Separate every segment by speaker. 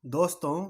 Speaker 1: दोस्तों,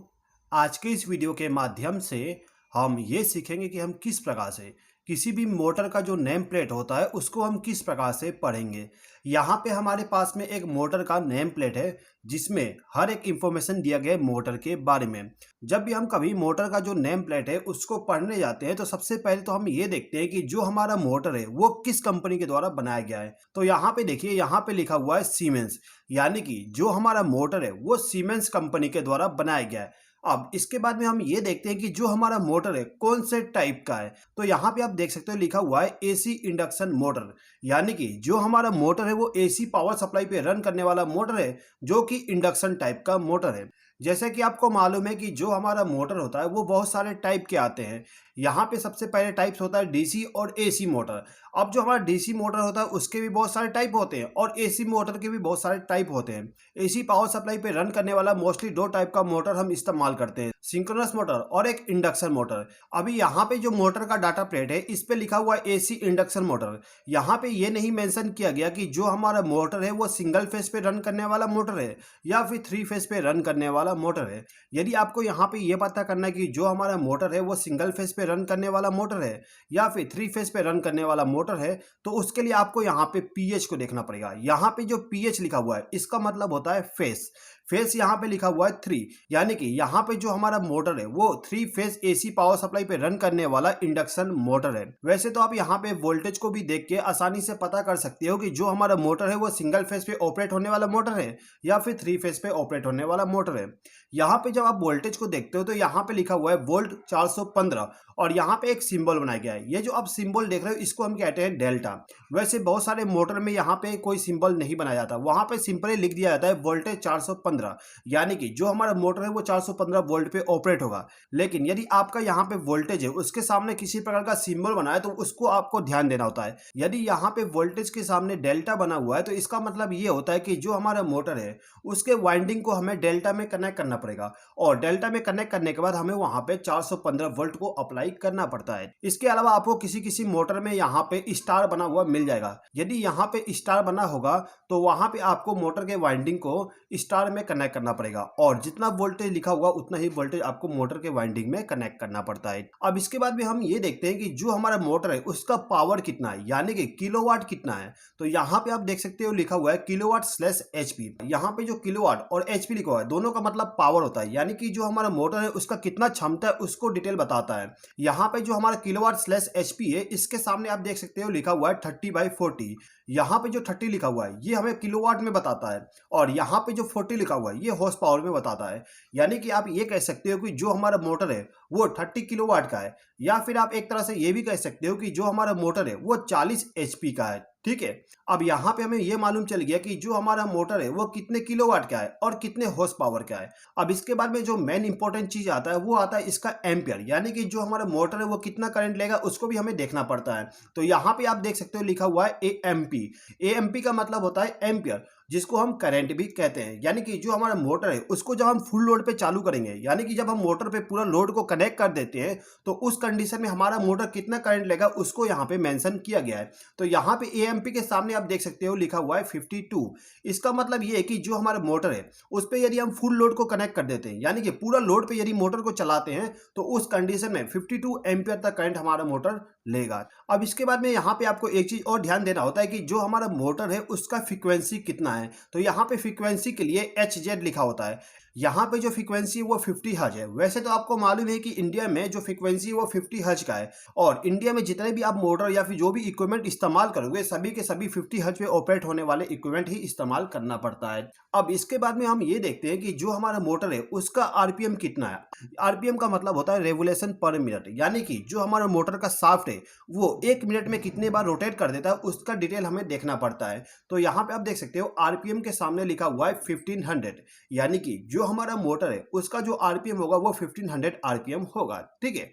Speaker 1: आज के इस वीडियो के माध्यम से हम ये सीखेंगे कि हम किस प्रकार से किसी भी मोटर का जो नेम प्लेट होता है उसको हम किस प्रकार से पढ़ेंगे। यहाँ पे हमारे पास में एक मोटर का नेम प्लेट है जिसमें हर एक इंफॉर्मेशन दिया गया है मोटर के बारे में। जब भी हम कभी मोटर का जो नेम प्लेट है उसको पढ़ने जाते हैं तो सबसे पहले तो हम ये देखते हैं कि जो हमारा मोटर है वो किस कंपनी के द्वारा बनाया गया है। तो यहाँ पे देखिए, यहाँ पे लिखा हुआ है सीमेंस, यानी कि जो हमारा मोटर है वो सीमेंस कंपनी के द्वारा बनाया गया है। अब इसके बाद में हम ये देखते हैं कि जो हमारा मोटर है कौन से टाइप का है। तो यहाँ पे आप देख सकते हो लिखा हुआ है एसी इंडक्शन मोटर, यानी कि जो हमारा मोटर है वो एसी पावर सप्लाई पे रन करने वाला मोटर है जो कि इंडक्शन टाइप का मोटर है। जैसे कि आपको मालूम है कि जो हमारा मोटर होता है वो बहुत सारे टाइप के आते हैं। यहाँ पे सबसे पहले टाइप्स होता है डीसी और एसी मोटर। अब जो हमारा डीसी मोटर होता है उसके भी बहुत सारे टाइप होते हैं और एसी मोटर के भी बहुत सारे टाइप होते हैं। एसी पावर सप्लाई पे रन करने वाला मोस्टली दो टाइप का मोटर हम इस्तेमाल करते हैं, सिंक्रोनस मोटर और एक इंडक्शन मोटर। अभी यहाँ पे जो मोटर का डाटा प्लेट है इस पे लिखा हुआ है एसी इंडक्शन मोटर। यहाँ पे ये नहीं मेंशन किया गया कि जो हमारा मोटर है वो सिंगल फेस पे रन करने वाला मोटर है या फिर थ्री फेस पे रन करने वाला मोटर है। यदि आपको यहाँ पे ये पता करना है कि जो हमारा मोटर है वो सिंगल फेस पे रन करने वाला मोटर है या फिर थ्री फेस पे रन करने वाला मोटर है, तो उसके लिए आपको यहाँ पे पीएच को देखना पड़ेगा। यहाँ पे जो पीएच लिखा हुआ है इसका मतलब होता है फेस। फेस यहाँ पे लिखा हुआ है 3, यानी कि यहाँ पे जो हमारा मोटर है वो 3 फेस एसी पावर सप्लाई पे रन करने वाला इंडक्शन मोटर है। वैसे तो आप यहाँ पे वोल्टेज को भी देख के आसानी से पता कर सकते हो कि जो हमारा मोटर है वो सिंगल फेस पे ऑपरेट होने वाला मोटर है या फिर 3 फेस पे ऑपरेट होने वाला मोटर है। यहाँ पे जब आप वोल्टेज को देखते हो तो यहाँ पे लिखा हुआ है वोल्ट 415 और यहाँ पे एक सिंबल बनाया गया है। ये जो आप सिंबल देख रहे हो इसको हम कहते हैं डेल्टा। वैसे बहुत सारे मोटर में यहाँ पे कोई सिंबल नहीं बनाया जाता, वहाँ पे सिंपली लिख दिया जाता है वोल्टेज 415, यानी कि जो हमारा मोटर है वो 415 वोल्ट पे ऑपरेट होगा। लेकिन यदि आपका यहाँ पे वोल्टेज है उसके सामने किसी प्रकार का सिंबल बना है तो उसको आपको ध्यान देना होता है। यदि यहाँ पे वोल्टेज के सामने डेल्टा बना हुआ है तो इसका मतलब ये होता है कि जो हमारा मोटर है उसके वाइंडिंग को हमें डेल्टा में कनेक्ट करना पड़ेगा और डेल्टा में कनेक्ट करने के बाद हमें वहां पे 415 वोल्ट को अप्लाई करना पड़ता है। इसके अलावा आपको किसी किसी मोटर में यहाँ पे स्टार बना हुआ मिल जाएगा। यदि यहाँ पे स्टार बना होगा तो वहां पे आपको मोटर के वाइंडिंग को स्टार में कनेक्ट करना पड़ेगा और जितना वोल्टेज लिखा हुआ उतना ही वोल्टेज आपको मोटर के वाइंडिंग में कनेक्ट करना पड़ता है। अब इसके बाद भी हम ये देखते हैं कि जो हमारा मोटर है उसका पावर कितना है, यानी कि किलोवाट कितना है। तो यहाँ पे आप देख सकते हो लिखा हुआ है किलोवाट स्लैश एचपी। यहाँ पे जो किलोवाट और एचपी लिखा हुआ है दोनों का मतलब पावर होता है, यानी कि जो हमारा मोटर है उसका कितना क्षमता है उसको डिटेल बताता है। यहाँ पे जो हमारा किलोवाट स्लैश एचपी है इसके सामने आप देख सकते हो लिखा हुआ है 30/40। यहाँ पे जो 30 लिखा हुआ है ये हमें किलोवाट में बताता है और यहाँ पे जो 40 लिखा हुआ है ये हॉर्स पावर में बताता है। यानी कि आप ये कह सकते हो कि जो हमारा मोटर है वो 30 किलोवाट का है, या फिर आप एक तरह से ये भी कह सकते हो कि जो हमारा मोटर है वो 40 एचपी का है। ठीक है, अब यहाँ पे हमें ये मालूम चल गया कि जो हमारा मोटर है वो कितने किलोवाट का है और कितने हॉर्स पावर का है। अब इसके बाद में जो मेन इंपॉर्टेंट चीज आता है वो आता है इसका एम्पियर, यानी कि जो हमारा मोटर है वो कितना करंट लेगा उसको भी हमें देखना पड़ता है। तो यहाँ पे आप देख सकते हो लिखा हुआ है एएमपी। एएमपी का मतलब होता है एम्पियर, जिसको हम करंट भी कहते हैं। यानी कि जो हमारा मोटर है उसको जब हम फुल लोड पे चालू करेंगे, यानी कि जब हम मोटर पे पूरा लोड को कनेक्ट कर देते हैं तो उस कंडीशन में हमारा मोटर कितना करंट लेगा उसको यहाँ पे मेंशन किया गया है। तो यहाँ पे एएमपी के सामने आप देख सकते हो लिखा हुआ है 52। इसका मतलब ये है कि जो हमारा मोटर है उस पर यदि हम फुल लोड को कनेक्ट कर देते हैं, यानी कि पूरा लोड पे यदि मोटर को चलाते हैं तो उस कंडीशन में 52 एम्पियर तक करंट हमारा मोटर लेगा। अब इसके बाद में यहाँ पे आपको एक चीज और ध्यान देना होता है कि जो हमारा मोटर है उसका फ्रीक्वेंसी कितना है। तो यहाँ पे फ्रीक्वेंसी के लिए HZ लिखा होता है। यहाँ पे जो फ्रीक्वेंसी है वो 50 हर्ज है। वैसे तो आपको मालूम है कि इंडिया में जो फ्रीक्वेंसी है वो 50 हर्ज का है और इंडिया में जितने भी आप मोटर या फिर जो भी इक्विपमेंट इस्तेमाल करोगे सभी के सभी 50 हर्ज पे ऑपरेट होने वाले इक्विपमेंट ही इस्तेमाल करना पड़ता है। अब इसके बाद में हम ये देखते हैं कि जो हमारा मोटर है उसका आरपीएम कितना है। आरपीएम का मतलब होता है रेवोल्यूशन पर मिनट, यानी कि जो हमारा मोटर का शाफ्ट है वो 1 मिनट में कितने बार रोटेट कर देता है उसका डिटेल हमें देखना पड़ता है। तो यहाँ पे आप देख सकते हो आरपीएम के सामने लिखा हुआ है 1500, यानी कि जो हमारा मोटर है उसका जो आरपीएम होगा वो 1500 आरपीएम होगा। ठीक है,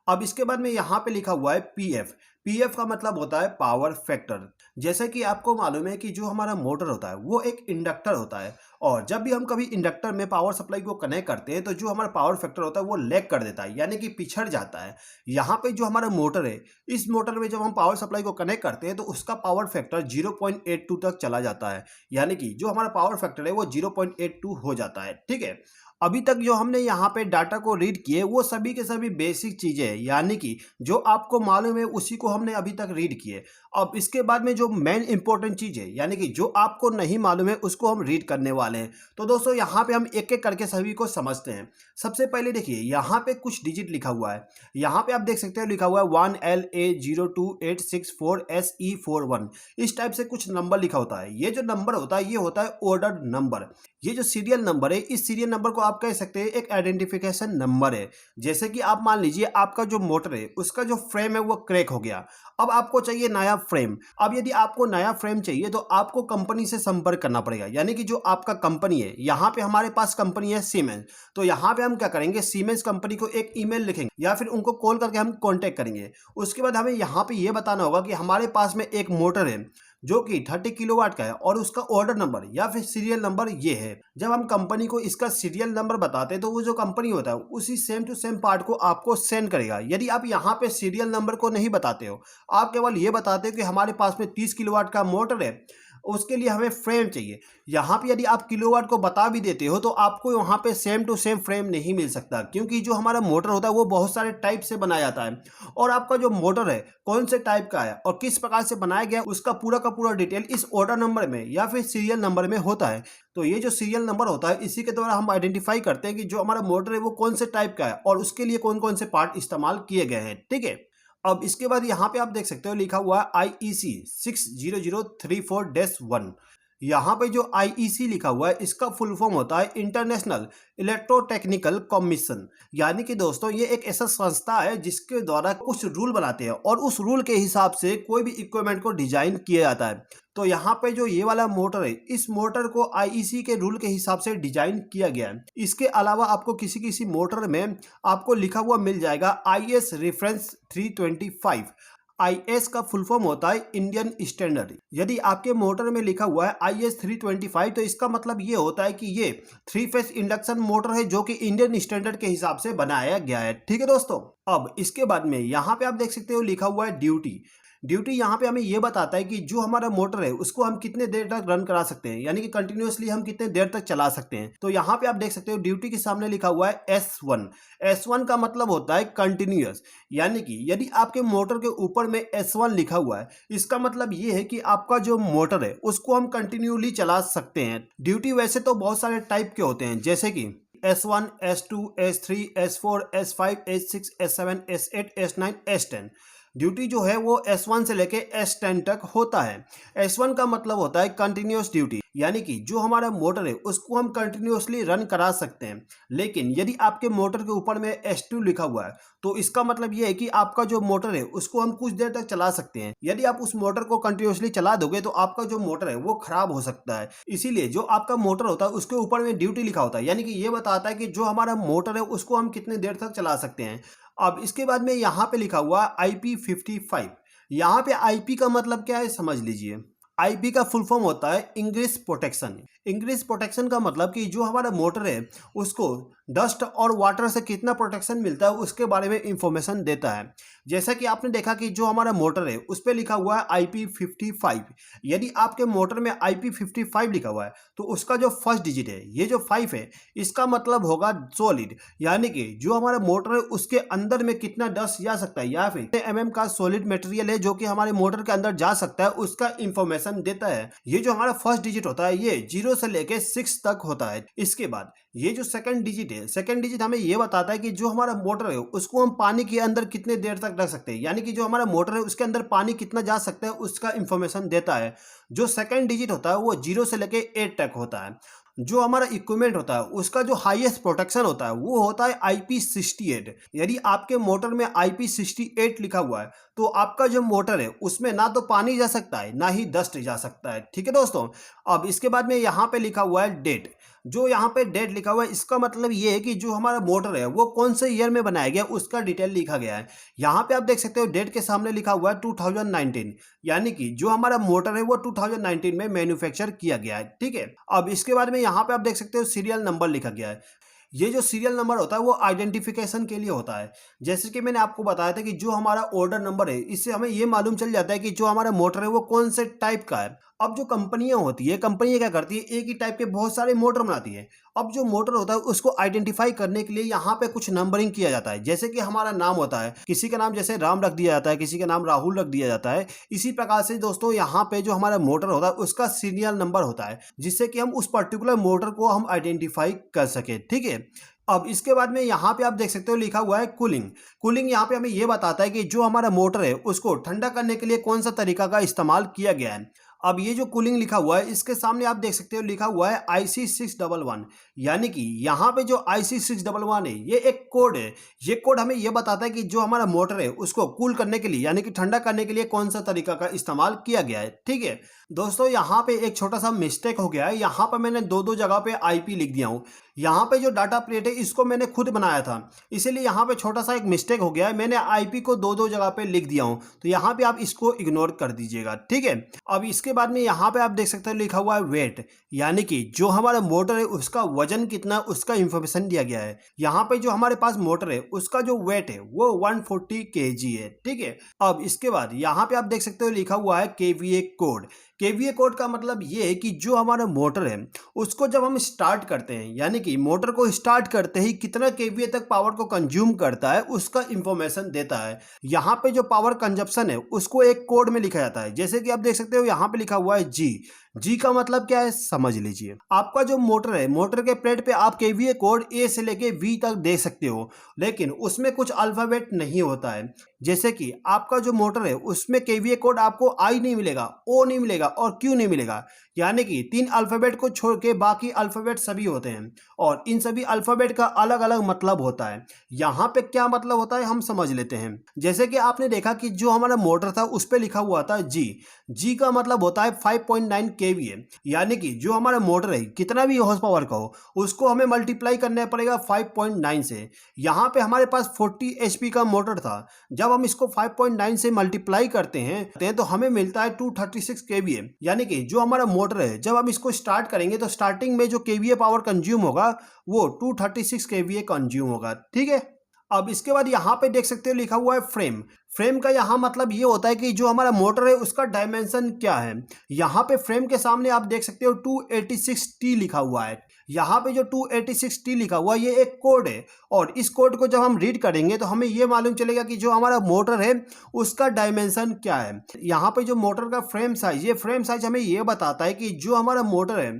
Speaker 1: अब इसके बाद में यहाँ पे लिखा हुआ है पीएफ। पीएफ का मतलब होता है पावर फैक्टर। जैसे कि आपको मालूम है कि जो हमारा मोटर होता है वो एक इंडक्टर होता है और जब भी हम कभी इंडक्टर में पावर सप्लाई को कनेक्ट करते हैं तो जो हमारा पावर फैक्टर होता है वो लैग कर देता है, यानी कि पिछड़ जाता है। यहाँ पे जो हमारा मोटर है इस मोटर में जब हम पावर सप्लाई को कनेक्ट करते हैं तो उसका पावर फैक्टर 0.82 तक चला जाता है, यानी कि जो हमारा पावर फैक्टर है वो 0.82 हो जाता है। ठीक है, अभी तक जो हमने यहाँ पे डाटा को रीड किए वो सभी के सभी बेसिक चीज़ें हैं, यानी कि जो आपको मालूम है उसी को हमने अभी तक रीड किए। अब इसके बाद में जो मेन इंपॉर्टेंट चीज़ है, यानी कि जो आपको नहीं मालूम है उसको हम रीड करने वाले हैं। तो दोस्तों यहाँ पे हम एक एक करके सभी को समझते हैं। सबसे पहले देखिए यहाँ पे कुछ डिजिट लिखा हुआ है। यहाँ पे आप देख सकते हो लिखा हुआ है 1LA028641SE41। इस टाइप से कुछ नंबर लिखा होता है। ये जो नंबर होता है ये होता है ऑर्डर नंबर। ये जो सीरियल नंबर है, इस सीरियल नंबर को आप कह सकते हैं एक आइडेंटिफिकेशन नंबर है। जैसे कि आप मान लीजिए आपका जो मोटर है उसका जो फ्रेम है वो क्रैक हो गया। अब आपको चाहिए नया फ्रेम। अब यदि आपको नया फ्रेम चाहिए तो आपको कंपनी से संपर्क करना पड़ेगा, यानी कि जो आपका कंपनी है, यहाँ पे हमारे पास कंपनी है सीमेंस। तो यहाँ पे हम क्या करेंगे, सीमेंस कंपनी को एक ईमेल लिखेंगे या फिर उनको कॉल करके हम कांटेक्ट करेंगे। उसके बाद हमें यहाँ पे ये बताना होगा कि हमारे पास में एक मोटर है जो कि 30 किलोवाट का है और उसका ऑर्डर नंबर या फिर सीरियल नंबर ये है। जब हम कंपनी को इसका सीरियल नंबर बताते हैं तो वो जो कंपनी होता है उसी सेम टू सेम पार्ट को आपको सेंड करेगा। यदि आप यहाँ पे सीरियल नंबर को नहीं बताते हो, आप केवल ये बताते हो कि हमारे पास में 30 किलोवाट का मोटर है, उसके लिए हमें फ्रेम चाहिए। यहाँ पे यदि आप किलोवाट को बता भी देते हो तो आपको वहाँ पे सेम टू सेम फ्रेम नहीं मिल सकता, क्योंकि जो हमारा मोटर होता है वो बहुत सारे टाइप से बनाया जाता है और आपका जो मोटर है कौन से टाइप का है और किस प्रकार से बनाया गया उसका पूरा का पूरा डिटेल इस ऑर्डर नंबर में या फिर सीरियल नंबर में होता है। तो ये जो सीरियल नंबर होता है इसी के द्वारा हम आइडेंटिफाई करते हैं कि जो हमारा मोटर है वो कौन से टाइप का है और उसके लिए कौन कौन से पार्ट इस्तेमाल किए गए हैं। ठीक है। अब इसके बाद यहाँ पे आप देख सकते हो लिखा हुआ है IEC 60034-1। यहाँ पे जो IEC लिखा हुआ है इसका फुल फॉर्म होता है इंटरनेशनल इलेक्ट्रोटेक्निकल कमीशन। यानी कि दोस्तों ये एक ऐसा संस्था है जिसके द्वारा कुछ रूल बनाते हैं और उस रूल के हिसाब से कोई भी इक्विपमेंट को डिजाइन किया जाता है। तो यहाँ पे जो ये वाला मोटर है इस मोटर को IEC के रूल के हिसाब से डिजाइन किया गया है। इसके अलावा आपको किसी किसी मोटर में आपको लिखा हुआ मिल जाएगा IS रेफरेंस 325। IS का फुल फॉर्म होता है इंडियन स्टैंडर्ड। यदि आपके मोटर में लिखा हुआ है IS 325 तो इसका मतलब ये होता है कि ये 3 फेज इंडक्शन मोटर है जो कि इंडियन स्टैंडर्ड के हिसाब से बनाया गया है। ठीक है दोस्तों। अब इसके बाद में यहाँ पे आप देख सकते हो लिखा हुआ है ड्यूटी। ड्यूटी यहाँ पे हमें ये बताता है कि जो हमारा मोटर है उसको हम कितने देर तक रन करा सकते हैं, यानी कि कंटिन्यूअसली हम कितने देर तक चला सकते हैं। तो यहाँ पे आप देख सकते हो ड्यूटी के सामने लिखा हुआ है S1। S1 का मतलब होता है कंटिन्यूअस, यानी कि यदि आपके मोटर के ऊपर में S1 लिखा हुआ है इसका मतलब ये है कि आपका जो मोटर है उसको हम कंटिन्यूली चला सकते हैं। ड्यूटी वैसे तो बहुत सारे टाइप के होते हैं, जैसे कि S1, S2, S3, S4, S5, S6, S7, S8, S9, S10। Duty जो है वो S1 से लेके S10 तक होता है। S1 का मतलब होता है कंटिन्यूअस ड्यूटी, यानी कि जो हमारा मोटर है उसको हम कंटिन्यूअसली रन करा सकते हैं। लेकिन यदि आपके मोटर के ऊपर में S2 लिखा हुआ है तो इसका मतलब ये है कि आपका जो मोटर है उसको हम कुछ देर तक चला सकते हैं। यदि आप उस मोटर को कंटिन्यूअसली चला दोगे तो आपका जो मोटर है वो खराब हो सकता है। इसीलिए जो आपका मोटर होता है उसके ऊपर में ड्यूटी लिखा होता है, यानी कि ये बताता है कि जो हमारा मोटर है उसको हम कितने देर तक चला सकते हैं। अब इसके बाद में यहाँ पे लिखा हुआ IP55। यहाँ पे IP का मतलब क्या है समझ लीजिए। IP का फुल फॉर्म होता है इंग्लिश प्रोटेक्शन। इंग्लिश प्रोटेक्शन का मतलब कि जो हमारा मोटर है उसको डस्ट और वाटर से कितना प्रोटेक्शन मिलता है उसके बारे में इंफॉर्मेशन देता है। जैसा कि आपने देखा कि जो हमारा मोटर है उस पर लिखा हुआ है IP55। यदि आपके मोटर में IP55 लिखा हुआ है तो उसका जो फर्स्ट डिजिट है, ये जो 5 है, इसका मतलब होगा सॉलिड, यानी कि जो हमारा मोटर है उसके अंदर में कितना डस्ट जा सकता है या फिर mm का सॉलिड मटेरियल है जो कि हमारे मोटर के अंदर जा सकता है उसका इंफॉर्मेशन देता है। ये जो हमारा फर्स्ट डिजिट होता है ये 0 से लेके 6 तक होता है। इसके बाद ये जो सेकंड डिजिट है, सेकंड डिजिट हमें ये बताता है कि जो हमारा मोटर है उसको हम पानी के अंदर कितने देर तक रख सकते हैं, यानी कि जो हमारा मोटर है उसके अंदर पानी कितना जा सकता है उसका इंफॉर्मेशन देता है। जो सेकंड डिजिट होता है वो 0 से लेके 8 तक होता है। जो हमारा इक्विपमेंट होता है उसका जो हाईएस्ट प्रोटेक्शन होता है वो होता है IP68। यदि आपके मोटर में IP68 लिखा हुआ है तो आपका जो मोटर है उसमें ना तो पानी जा सकता है ना ही डस्ट जा सकता है। ठीक है दोस्तों। अब इसके बाद में यहाँ पे लिखा हुआ है डेट। जो यहाँ पे डेट लिखा हुआ है इसका मतलब ये है कि जो हमारा मोटर है वो कौन से ईयर में बनाया गया उसका डिटेल लिखा गया है। यहाँ पे आप देख सकते हो डेट के सामने लिखा हुआ है 2019, यानी कि जो हमारा मोटर है वो 2019 में मैन्युफैक्चर किया गया है। ठीक है। अब इसके बाद में यहाँ पे आप देख सकते हो सीरियल नंबर लिखा गया है। ये जो सीरियल नंबर होता है वो आइडेंटिफिकेशन के लिए होता है। जैसे कि मैंने आपको बताया था कि जो हमारा ऑर्डर नंबर है इससे हमें ये मालूम चल जाता है कि जो हमारा मोटर है वो कौन से टाइप का है। अब जो कंपनियां होती है, कंपनियां क्या करती है, एक ही टाइप के बहुत सारे मोटर बनाती है। अब जो मोटर होता है उसको आइडेंटिफाई करने के लिए यहाँ पे कुछ नंबरिंग किया जाता है। जैसे कि हमारा नाम होता है, किसी का नाम जैसे राम रख दिया जाता है, किसी का नाम राहुल रख दिया जाता है। इसी प्रकार से दोस्तों यहाँ पे जो हमारा मोटर होता है उसका सीरियल नंबर होता है, जिससे कि हम उस पर्टिकुलर मोटर को हम आइडेंटिफाई कर सके। ठीक है। अब इसके बाद में यहाँ पे आप देख सकते हो लिखा हुआ है कूलिंग। कूलिंग यहाँ पे हमें ये बताता है कि जो हमारा मोटर है उसको ठंडा करने के लिए कौन सा तरीका का इस्तेमाल किया गया है। अब ये जो कूलिंग लिखा हुआ है इसके सामने आप देख सकते हो लिखा हुआ है IC611, यानी कि यहाँ पे जो IC611 है ये एक कोड है। ये कोड हमें ये बताता है कि जो हमारा मोटर है उसको कूल करने के लिए यानी कि ठंडा करने के लिए कौन सा तरीका का इस्तेमाल किया गया है। ठीक है दोस्तों, यहाँ पे एक छोटा सा मिस्टेक हो गया है। यहाँ पर मैंने दो दो जगह पे IP लिख दिया हूँ। यहाँ पे जो डाटा प्लेट है इसको मैंने खुद बनाया था, इसीलिए यहाँ पे छोटा सा एक मिस्टेक हो गया है। मैंने IP को दो दो जगह पे लिख दिया हूँ, तो यहाँ पे आप इसको इग्नोर कर दीजिएगा। ठीक है। अब इसके बाद में यहाँ पे आप देख सकते हो लिखा हुआ है वेट, यानी कि जो हमारा मोटर है उसका वजन कितना उसका इंफॉर्मेशन दिया गया है। यहाँ पे जो हमारे पास मोटर है उसका जो वेट है वो 140 kg है। ठीक है। अब इसके बाद यहाँ पे आप देख सकते हो लिखा हुआ है KVA कोड। KVA कोड का मतलब ये है कि जो हमारा मोटर है उसको जब हम स्टार्ट करते हैं, यानी कि मोटर को स्टार्ट करते ही कितना KVA तक पावर को कंज्यूम करता है उसका इंफॉर्मेशन देता है। यहाँ पे जो पावर कंजप्शन है उसको एक कोड में लिखा जाता है। जैसे कि आप देख सकते हो यहाँ पे लिखा हुआ है जी का मतलब क्या है समझ लीजिए। आपका जो मोटर है, मोटर के प्लेट पे आप KVA कोड A से लेके V तक दे सकते हो, लेकिन उसमें कुछ अल्फाबेट नहीं होता है। जैसे कि आपका जो मोटर है उसमें KVA कोड आपको I नहीं मिलेगा, O नहीं मिलेगा और Q नहीं मिलेगा, यानी कि 3 अल्फाबेट को छोड़ के बाकी अल्फाबेट सभी होते हैं और इन सभी अल्फाबेट का अलग अलग मतलब होता है। यहाँ पे क्या मतलब होता है हम समझ लेते हैं। जैसे कि आपने देखा कि जो हमारा मोटर था उस पर लिखा हुआ था जी का मतलब होता है 5.9 KVA, यानी कि जो हमारा मोटर है कितना भी हॉर्स पावर का हो उसको हमें मल्टीप्लाई करना पड़ेगा 5.9 से। यहाँ पे हमारे पास 40 HP का मोटर था, जब हम इसको 5.9 से मल्टीप्लाई करते हैं तो हमें मिलता है 236 KVA, यानी कि जो हमारा मोटर है जब हम इसको स्टार्ट करेंगे तो स्टार्टिंग में जो KVA पावर कंज्यूम होगा वो 236 KVA कंज्यूम होगा। ठीक है। अब इसके बाद यहाँ पे देख सकते हो लिखा हुआ है फ्रेम। फ्रेम का यहाँ मतलब ये होता है कि जो हमारा मोटर है उसका डायमेंशन क्या है। यहाँ पे फ्रेम के सामने आप देख सकते हो 286T लिखा हुआ है। यहाँ पे जो 286T लिखा हुआ है ये एक कोड है और इस कोड को जब हम रीड करेंगे तो हमें ये मालूम चलेगा कि जो हमारा मोटर है उसका डायमेंशन क्या है। यहाँ पे जो मोटर का फ्रेम साइज, ये फ्रेम साइज हमें ये बताता है कि जो हमारा मोटर है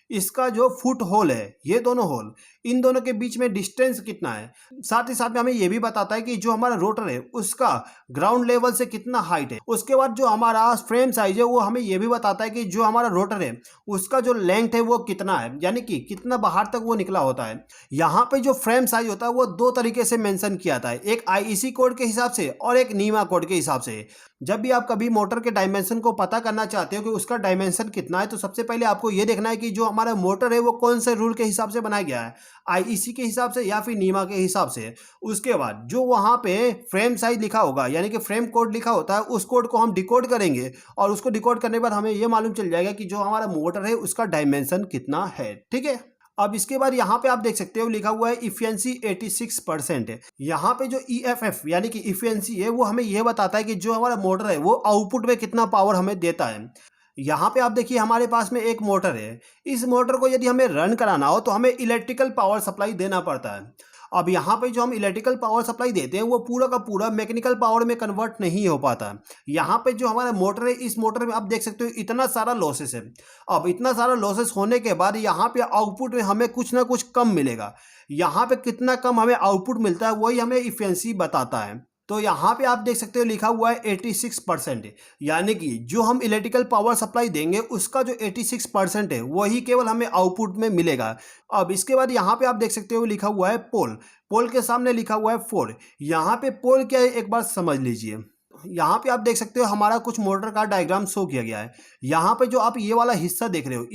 Speaker 1: इसका जो फुट होल है, ये दोनों होल, इन दोनों के बीच में डिस्टेंस कितना है। साथ ही साथ में हमें ये भी बताता है कि जो हमारा रोटर है उसका ग्राउंड लेवल से कितना हाइट है। उसके बाद जो हमारा फ्रेम साइज है वो हमें ये भी बताता है कि जो हमारा रोटर है उसका जो लेंथ है वो कितना है, यानी कि कितना बाहर तक वो निकला होता है। यहाँ पे जो फ्रेम साइज होता है वो दो तरीके से मेंशन किया जाता है, एक IEC कोड के हिसाब से और एक नीमा कोड के हिसाब से। जब भी आप कभी मोटर के डायमेंशन को पता करना चाहते हो कि उसका डायमेंशन कितना है, तो सबसे पहले आपको ये देखना है कि जो हमारा मोटर है वो कौन से रूल के हिसाब से बनाया गया है, IEC के हिसाब से या फिर नीमा के हिसाब से। उसके बाद जो वहाँ पे फ्रेम साइज लिखा होगा यानी कि फ्रेम कोड लिखा होता है उस कोड को हम डिकोड करेंगे और उसको डिकोड करने के बाद हमें ये मालूम चल जाएगा कि जो हमारा मोटर है उसका डायमेंशन कितना है। ठीक है। अब इसके बाद यहाँ पे आप देख सकते हो लिखा हुआ है इफिशिएंसी 86% है। यहाँ पे जो EFF यानी कि इफिशिएंसी है वो हमें यह बताता है कि जो हमारा मोटर है वो आउटपुट में कितना पावर हमें देता है। यहाँ पे आप देखिए हमारे पास में एक मोटर है, इस मोटर को यदि हमें रन कराना हो तो हमें इलेक्ट्रिकल पावर सप्लाई देना पड़ता है। अब यहाँ पे जो हम इलेक्ट्रिकल पावर सप्लाई देते हैं वो पूरा का पूरा मैकेनिकल पावर में कन्वर्ट नहीं हो पाता। यहाँ पे जो हमारा मोटर है इस मोटर में आप देख सकते हो इतना सारा लॉसेस है। अब इतना सारा लॉसेस होने के बाद यहाँ पे आउटपुट में हमें कुछ ना कुछ कम मिलेगा। यहाँ पे कितना कम हमें आउटपुट मिलता है वही हमें इफिशिएंसी बताता है। तो यहाँ पे आप देख सकते हो लिखा हुआ है 86%, यानी कि जो हम इलेक्ट्रिकल पावर सप्लाई देंगे उसका जो 86% है वही केवल हमें आउटपुट में मिलेगा। अब इसके बाद यहाँ पे आप देख सकते हो लिखा हुआ है पोल। पोल के सामने लिखा हुआ है 4। यहाँ पे पोल क्या है एक बार समझ लीजिए। यहाँ पे आप देख सकते हो हमारा कुछ मोटर का डायग्राम शो किया गया है। यहाँ पे जो आप ये वाला हिस्सा देख रहे हो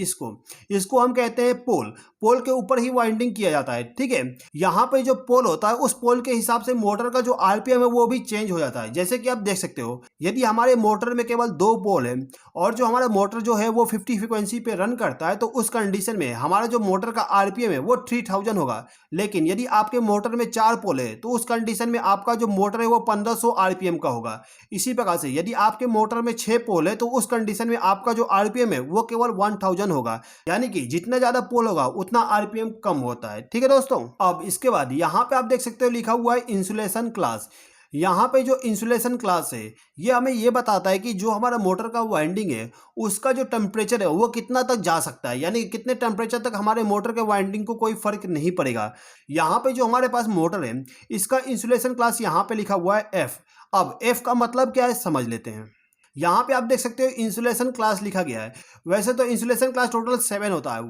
Speaker 1: इसको हम कहते हैं पोल। पोल के ऊपर ही वाइंडिंग किया जाता है। ठीक है। यहाँ पे जो पोल होता है उस पोल के हिसाब से मोटर का जो RPM है वो भी चेंज हो जाता है। जैसे कि आप देख सकते हो यदि हमारे मोटर में केवल 2 पोल है और जो हमारा मोटर जो है वो 50 फ्रीक्वेंसी पे रन करता है तो उस कंडीशन में हमारा जो मोटर का RPM है वो 3000 होगा। लेकिन यदि आपके मोटर में 4 पोल है तो उस कंडीशन में आपका जो मोटर है वो 1500 RPM का होगा। इसी प्रकार से यदि आपके मोटर में 6 पोल है तो उस कंडीशन में आपका जो आरपीएम है वो केवल 1000 होगा, यानी कि जितना ज्यादा पोल होगा उतना आरपीएम कम होता है। ठीक है दोस्तों, अब इसके बाद यहाँ पे आप देख सकते हो लिखा हुआ है इंसुलेशन क्लास। यहाँ पे जो इंसुलेशन क्लास है ये हमें ये बताता है कि जो हमारा मोटर का वाइंडिंग है उसका जो टेम्परेचर है वो कितना तक जा सकता है, यानी कितने टेम्परेचर तक हमारे मोटर के वाइंडिंग को कोई फर्क नहीं पड़ेगा। यहाँ पे जो हमारे पास मोटर है इसका इंसुलेशन क्लास यहाँ पे लिखा हुआ है एफ। अब एफ का मतलब क्या है समझ लेते हैं। यहाँ पे आप देख सकते हो इंसुलेशन क्लास लिखा गया है। वैसे तो इंसुलेशन क्लास टोटल 7 होता है,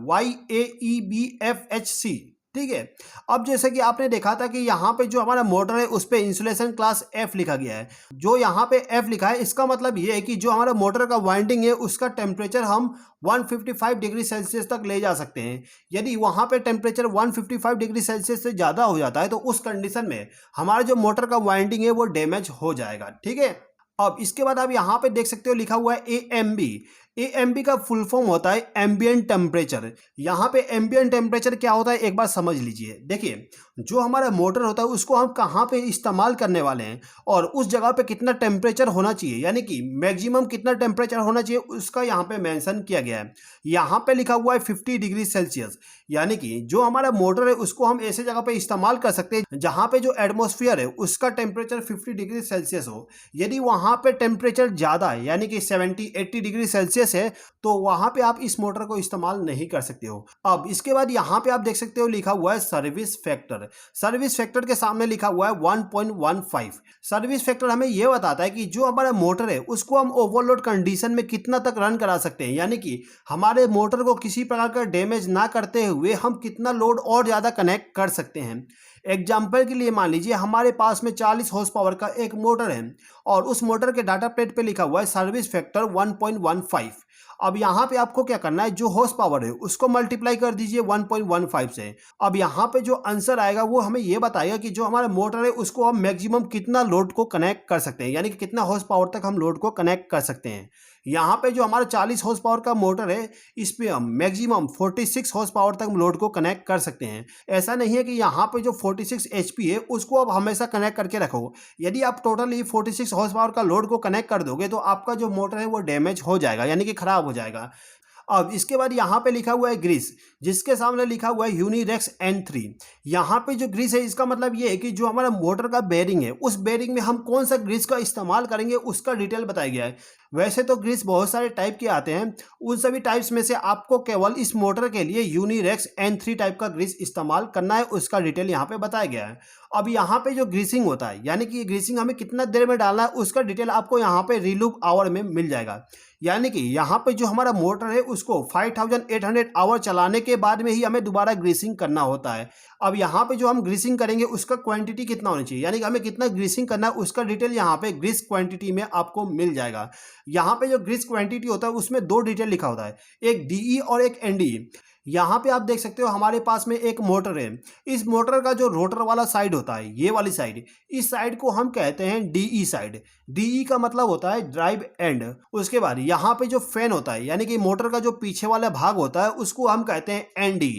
Speaker 1: YAEBFHC। ठीक है, अब जैसे कि आपने देखा था कि यहाँ पे जो हमारा मोटर है उस पे इंसुलेशन क्लास F लिखा गया है। जो यहाँ पे F लिखा है इसका मतलब ये है कि जो हमारा मोटर का वाइंडिंग है उसका टेम्परेचर हम 155 डिग्री सेल्सियस तक ले जा सकते हैं। यदि वहाँ पे टेम्परेचर 155 डिग्री सेल्सियस से ज़्यादा हो जाता है तो उस कंडीशन में हमारा जो मोटर का वाइंडिंग है वो डैमेज हो जाएगा। ठीक है, अब इसके बाद आप यहाँ पे देख सकते हो लिखा हुआ है AMB। AMB का फुल फॉर्म होता है एम्बिएंट टेम्परेचर। यहाँ पे एम्बिएंट टेम्परेचर क्या होता है एक बार समझ लीजिए। देखिए, जो हमारा मोटर होता है उसको हम कहाँ पे इस्तेमाल करने वाले हैं और उस जगह पे कितना टेम्परेचर होना चाहिए, यानी कि मैक्सिमम कितना टेम्परेचर होना चाहिए उसका यहाँ पे मेंशन किया गया है। यहाँ पे लिखा हुआ है 50 डिग्री सेल्सियस, यानी कि जो हमारा मोटर है उसको हम ऐसे जगह पे इस्तेमाल कर सकते हैं जहाँ पे जो एटमॉस्फेयर है उसका टेम्परेचर 50 डिग्री सेल्सियस हो। यदि वहाँ पे टेम्परेचर ज़्यादा है यानी कि 70-80 डिग्री सेल्सियस है तो वहाँ पे आप इस मोटर को इस्तेमाल नहीं कर सकते हो। अब इसके बाद यहाँ पे आप देख सकते हो लिखा हुआ है सर्विस फैक्टर। सर्विस फैक्टर के सामने लिखा हुआ है 1.15। सर्विस फैक्टर हमें यह बताता है कि जो हमारा मोटर है उसको हम ओवरलोड कंडीशन में कितना तक रन करा सकते हैं, यानी कि हमारे मोटर को किसी प्रकार का डैमेज ना करते हुए हम कितना लोड और ज़्यादा कनेक्ट कर सकते हैं। एग्जाम्पल के लिए मान लीजिए हमारे पास में 40 हॉर्स पावर का एक मोटर है और उस मोटर के डाटा प्लेट पे लिखा हुआ है सर्विस फैक्टर 1.15। अब यहाँ पे आपको क्या करना है, जो हॉर्स पावर है उसको मल्टीप्लाई कर दीजिए 1.15 से। अब यहाँ पे जो आंसर आएगा वो हमें ये बताएगा कि जो हमारा मोटर है उसको हम मैक्सिमम कितना लोड को कनेक्ट कर सकते हैं, यानी कि कितना हॉर्स पावर तक हम लोड को कनेक्ट कर सकते हैं। यहाँ पे जो हमारा 40 हॉर्स पावर का मोटर है इस पे हम मैक्सिमम 46 हॉर्स पावर तक लोड को कनेक्ट कर सकते हैं। ऐसा नहीं है कि यहाँ पे जो 46 HP है उसको आप हमेशा कनेक्ट करके रखो। यदि आप टोटली 46 हॉर्स पावर का लोड को कनेक्ट कर दोगे तो आपका जो मोटर है वो डैमेज हो जाएगा, यानी कि खराब हो जाएगा। अब इसके बाद यहाँ पे लिखा हुआ है ग्रीस, जिसके सामने लिखा हुआ है यूनिरेक्स N3। यहाँ पे जो ग्रीस है इसका मतलब ये है कि जो हमारा मोटर का बेरिंग है उस बेरिंग में हम कौन सा ग्रीस का इस्तेमाल करेंगे उसका डिटेल बताया गया है। वैसे तो ग्रीस बहुत सारे टाइप के आते हैं, उन सभी टाइप्स में से आपको केवल इस मोटर के लिए यूनिरेक्स N3 टाइप का ग्रीस इस्तेमाल करना है, उसका डिटेल यहाँ पे बताया गया है। अब यहाँ पे जो ग्रीसिंग होता है, यानी कि ये ग्रीसिंग हमें कितना देर में डालना है उसका डिटेल आपको यहाँ पे रिलूप आवर में मिल जाएगा। यानी कि यहाँ पे जो हमारा मोटर है उसको 5800 आवर चलाने के बाद में ही हमें दोबारा ग्रीसिंग करना होता है। अब यहाँ पे जो हम ग्रीसिंग करेंगे उसका क्वांटिटी कितना होना चाहिए, यानी कि हमें कितना ग्रीसिंग करना है उसका डिटेल यहाँ पे ग्रीस क्वांटिटी में आपको मिल जाएगा। यहाँ पे जो ग्रीस क्वांटिटी होता है उसमें दो डिटेल लिखा होता है, एक DE और एक NDE। यहाँ पे आप देख सकते हो हमारे पास में एक मोटर है। इस मोटर का जो रोटर वाला साइड होता है, ये वाली साइड, इस साइड को हम कहते हैं DE साइड। DE का मतलब होता है ड्राइव एंड। उसके बाद यहाँ पे जो फैन होता है, यानी कि मोटर का जो पीछे वाला भाग होता है उसको हम कहते हैं ND।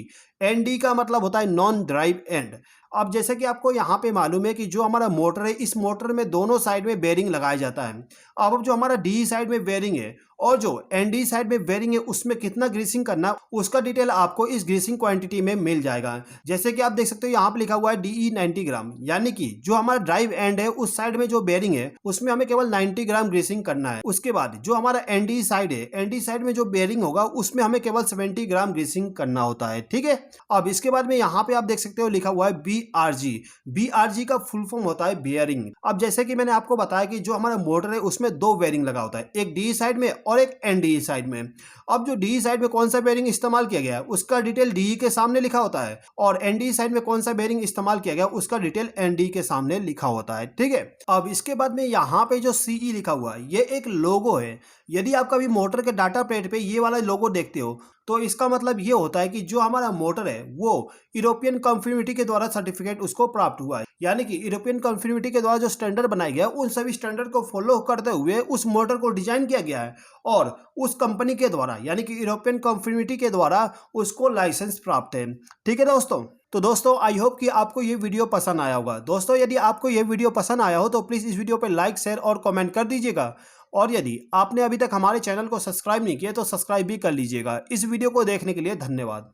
Speaker 1: ND का मतलब होता है नॉन ड्राइव एंड। अब जैसे कि आपको यहाँ पे मालूम है कि जो हमारा मोटर है इस मोटर में दोनों साइड में बेरिंग लगाया जाता है। अब जो हमारा DE साइड में बेरिंग है और जो ND साइड में बेरिंग है उसमें कितना ग्रीसिंग करना उसका डिटेल आपको इस ग्रीसिंग क्वांटिटी में मिल जाएगा। जैसे कि आप देख सकते हो यहाँ पे लिखा हुआ है DE 90 ग्राम, यानी कि जो हमारा ड्राइव एंड है उस साइड में जो बेरिंग है उसमें हमें केवल 90 ग्राम ग्रीसिंग करना है। उसके बाद जो हमारा ND साइड है, ND साइड में जो बेरिंग होगा उसमें हमें केवल 70 ग्राम ग्रीसिंग करना होता है। ठीक है, अब इसके बाद में यहाँ पे आप देख सकते हो लिखा हुआ है BRG। BRG का फुल फॉर्म होता है बेयरिंग। अब जैसे कि मैंने आपको बताया कि जो हमारा मोटर है उसमें दो बेयरिंग लगा होता है, एक DE साइड में और एक NDE साइड में। अब जो DE साइड में कौन सा बेयरिंग इस्तेमाल किया गया है उसका डिटेल DE के सामने लिखा होता है और NDE साइड में कौन सा बेयरिंग इस्तेमाल किया गया उसका डिटेल NDE के सामने लिखा होता है। ठीक है, अब इसके बाद में यहाँ पे जो CE लिखा हुआ है ये एक लोगो है। यदि आप कभी मोटर के डाटा प्लेट पे ये वाला लोगो देखते हो तो इसका मतलब ये होता है कि जो हमारा मोटर है वो यूरोपियन कन्फर्मिटी के द्वारा सर्टिफिकेट उसको प्राप्त हुआ है, यानी कि यूरोपियन कन्फर्मिटी के द्वारा जो स्टैंडर्ड बनाया गया है उन सभी स्टैंडर्ड को फॉलो करते हुए उस मोटर को डिजाइन किया गया है और उस कंपनी के द्वारा यानी कि यूरोपियन कन्फर्मिटी के द्वारा उसको लाइसेंस प्राप्त है। ठीक है दोस्तों, तो दोस्तों आई होप कि आपको ये वीडियो पसंद आया होगा। दोस्तों यदि आपको ये वीडियो पसंद आया हो तो प्लीज़ इस वीडियो पे लाइक, शेयर और कमेंट कर दीजिएगा। और यदि आपने अभी तक हमारे चैनल को सब्सक्राइब नहीं किया तो सब्सक्राइब भी कर लीजिएगा। इस वीडियो को देखने के लिए धन्यवाद।